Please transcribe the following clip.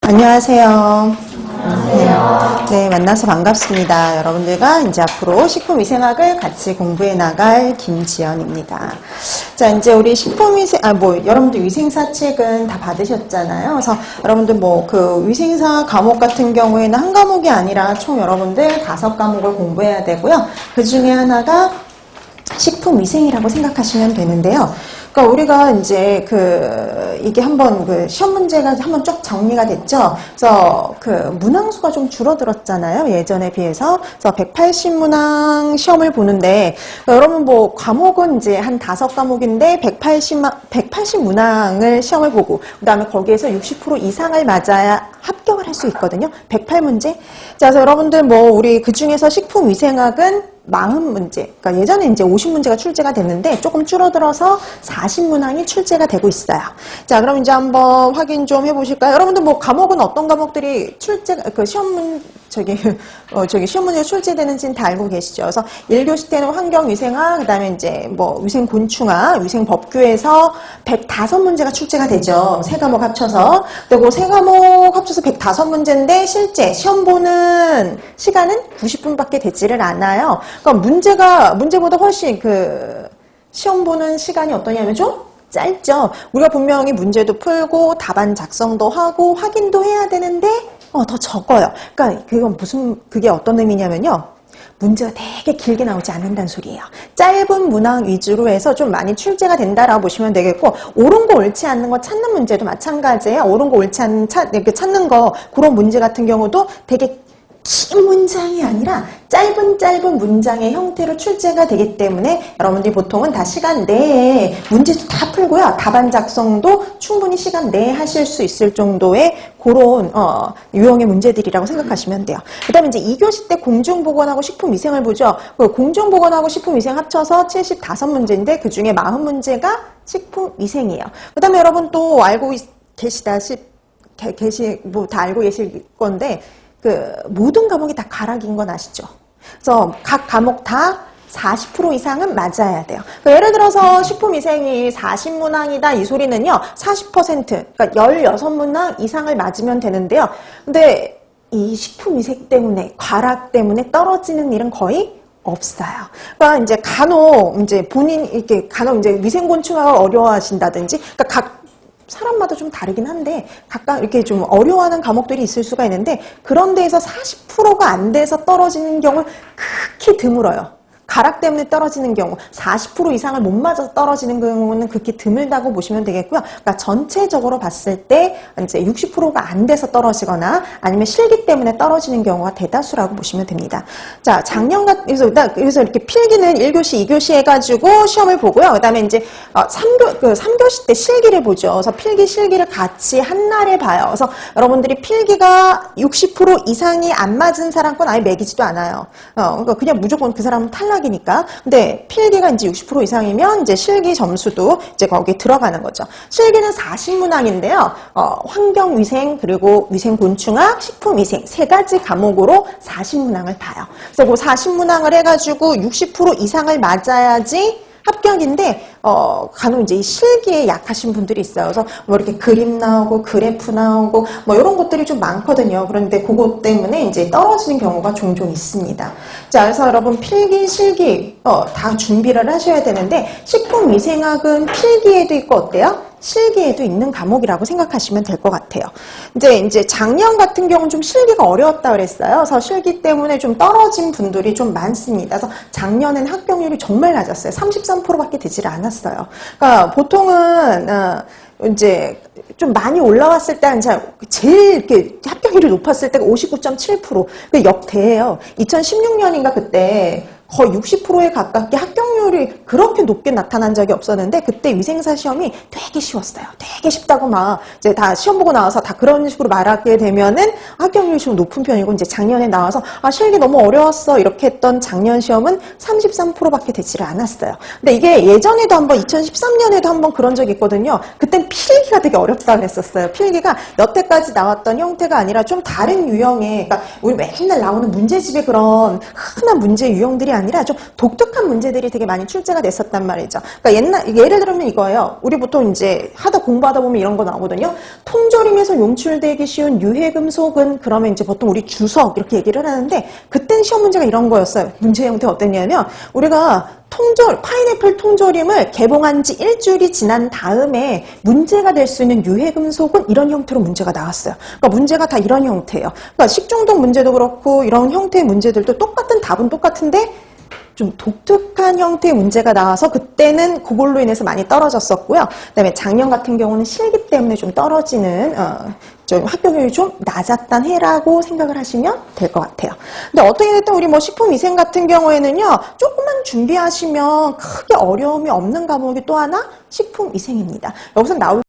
안녕하세요. 네, 만나서 반갑습니다. 여러분들과 이제 앞으로 식품위생학을 같이 공부해 나갈 김지연입니다. 자, 이제 우리 식품위생, 여러분들 위생사 책은 다 받으셨잖아요. 그래서 여러분들 그 위생사 과목 같은 경우에는 한 과목이 아니라 총 여러분들 5과목을 공부해야 되고요. 그 중에 하나가 식품위생이라고 생각하시면 되는데요. 그러니까 우리가 이제 이게 한번 시험 문제가 한번 쭉 정리가 됐죠. 그래서 문항수가 좀 줄어들었잖아요. 예전에 비해서. 그래서 180문항 시험을 보는데, 여러분 과목은 이제 한 5과목인데 180문항을 시험을 보고, 그 다음에 거기에서 60% 이상을 맞아야 합격을 할 수 있거든요. 108문제. 자, 그래서 여러분들 우리 그 중에서 식품위생학은 40문제, 그러니까 예전에 이제 50문제가 출제가 됐는데 조금 줄어들어서 40문항이 출제가 되고 있어요. 자, 그럼 이제 한번 확인 좀 해보실까요? 여러분들 과목은 어떤 과목들이 시험 문제가 출제되는지는 다 알고 계시죠? 그래서 1교시 때는 환경위생학, 그 다음에 이제 위생곤충학, 위생법규에서 105문제가 출제가 되죠. 3과목 합쳐서. 그리고 3과목 합쳐서 105문제인데 실제 시험 보는 시간은 90분밖에 되지를 않아요. 그러니까 문제보다 훨씬 시험 보는 시간이 어떠냐면 좀 짧죠. 우리가 분명히 문제도 풀고 답안 작성도 하고 확인도 해야 되는데 더 적어요. 그러니까 그게 어떤 의미냐면요. 문제가 되게 길게 나오지 않는다는 소리예요. 짧은 문항 위주로 해서 좀 많이 출제가 된다라고 보시면 되겠고, 옳은 거 옳지 않는 거 찾는 문제도 마찬가지예요. 옳은 거 옳지 않는 이렇게 찾는 거, 그런 문제 같은 경우도 되게 긴 문장이 아니라 짧은 문장의 형태로 출제가 되기 때문에 여러분들이 보통은 다 시간 내에 문제도 다 풀고요. 답안 작성도 충분히 시간 내에 하실 수 있을 정도의 그런 유형의 문제들이라고 생각하시면 돼요. 그 다음에 이제 2교시 때 공중보건하고 식품위생을 보죠. 공중보건하고 식품위생 합쳐서 75문제인데 그 중에 40문제가 식품위생이에요. 그 다음에 여러분 또 알고 계시다시피 다 알고 계실 건데 모든 과목이 다 가락인 건 아시죠? 그래서 각 과목 다 40% 이상은 맞아야 돼요. 예를 들어서 식품위생이 40문항이다 이 소리는요, 40%, 그러니까 16문항 이상을 맞으면 되는데요. 근데 이 식품위생 때문에, 과락 때문에 떨어지는 일은 거의 없어요. 그러니까 이제 간혹 이제 위생곤충학을 어려워하신다든지, 그러니까 각 사람마다 좀 다르긴 한데 각각 이렇게 좀 어려워하는 과목들이 있을 수가 있는데, 그런 데에서 40%가 안 돼서 떨어지는 경우 극히 드물어요. 가락 때문에 떨어지는 경우, 40% 이상을 못 맞아서 떨어지는 경우는 극히 드물다고 보시면 되겠고요. 그러니까 전체적으로 봤을 때 이제 60%가 안 돼서 떨어지거나 아니면 실기 때문에 떨어지는 경우가 대다수라고 보시면 됩니다. 자, 그래서 이렇게 필기는 1교시, 2교시 해가지고 시험을 보고요. 그 다음에 이제 3교시 때 실기를 보죠. 그래서 필기, 실기를 같이 한날에 봐요. 그래서 여러분들이 필기가 60% 이상이 안 맞은 사람 건 아예 매기지도 않아요. 그러니까 그냥 무조건 그 사람은 탈락이니까. 근데 필기가 이제 60% 이상이면 이제 실기 점수도 이제 거기에 들어가는 거죠. 실기는 40문항인데요. 환경위생, 그리고 위생곤충학, 식품위생 3가지 과목으로 40문항을 봐요. 그래서 그 40문항을 해가지고 60% 이상을 맞아야지 합격인데, 간혹 이제 이 실기에 약하신 분들이 있어요. 그래서 이렇게 그림 나오고, 그래프 나오고, 이런 것들이 좀 많거든요. 그런데 그것 때문에 이제 떨어지는 경우가 종종 있습니다. 자, 그래서 여러분 필기, 실기, 다 준비를 하셔야 되는데, 식품위생학은 필기에도 있고 어때요? 실기에도 있는 과목이라고 생각하시면 될 것 같아요. 이제 작년 같은 경우는 좀 실기가 어려웠다 그랬어요. 그래서 실기 때문에 좀 떨어진 분들이 좀 많습니다. 그래서 작년엔 합격률이 정말 낮았어요. 33%밖에 되질 않았어요. 그러니까 보통은 이제 좀 많이 올라왔을 때는 제일 이렇게 합격률이 높았을 때가 59.7%. 그 역대예요. 2016년인가 그때 거의 60%에 가깝게 합격률이 그렇게 높게 나타난 적이 없었는데, 그때 위생사 시험이 되게 쉬웠어요. 되게 쉽다고 이제 다 시험 보고 나와서 다 그런 식으로 말하게 되면은 합격률이 좀 높은 편이고, 이제 작년에 나와서 실기 너무 어려웠어 이렇게 했던 작년 시험은 33%밖에 되지를 않았어요. 근데 이게 예전에도 한번 2013년에도 한번 그런 적이 있거든요. 그땐 필기가 되게 어렵다 그랬었어요. 필기가 여태까지 나왔던 형태가 아니라 좀 다른 유형의, 그러니까 우리 맨날 나오는 문제집의 그런 흔한 문제 유형들이 아니라 좀 독특한 문제들이 되게 많이 출제가 됐었단 말이죠. 그러니까 예를 들면 이거예요. 우리 보통 이제 공부하다 보면 이런 거 나오거든요. 통조림에서 용출되기 쉬운 유해금속은 그러면 이제 보통 우리 주석 이렇게 얘기를 하는데 그땐 시험 문제가 이런 거였어요. 문제 형태 어땠냐면 우리가 파인애플 통조림을 개봉한 지 일주일이 지난 다음에 문제가 될 수 있는 유해금속은 이런 형태로 문제가 나왔어요. 그러니까 문제가 다 이런 형태예요. 그러니까 식중독 문제도 그렇고 이런 형태의 문제들도 똑같은 답은 똑같은데 좀 독특한 형태의 문제가 나와서 그때는 그걸로 인해서 많이 떨어졌었고요. 그다음에 작년 같은 경우는 실기 때문에 좀 떨어지는 좀 합격률이 좀 낮았던 해라고 생각을 하시면 될 것 같아요. 근데 어떻게 됐든 우리 뭐 식품위생 같은 경우에는요, 조금만 준비하시면 크게 어려움이 없는 과목이 또 하나 식품위생입니다. 여기서 나올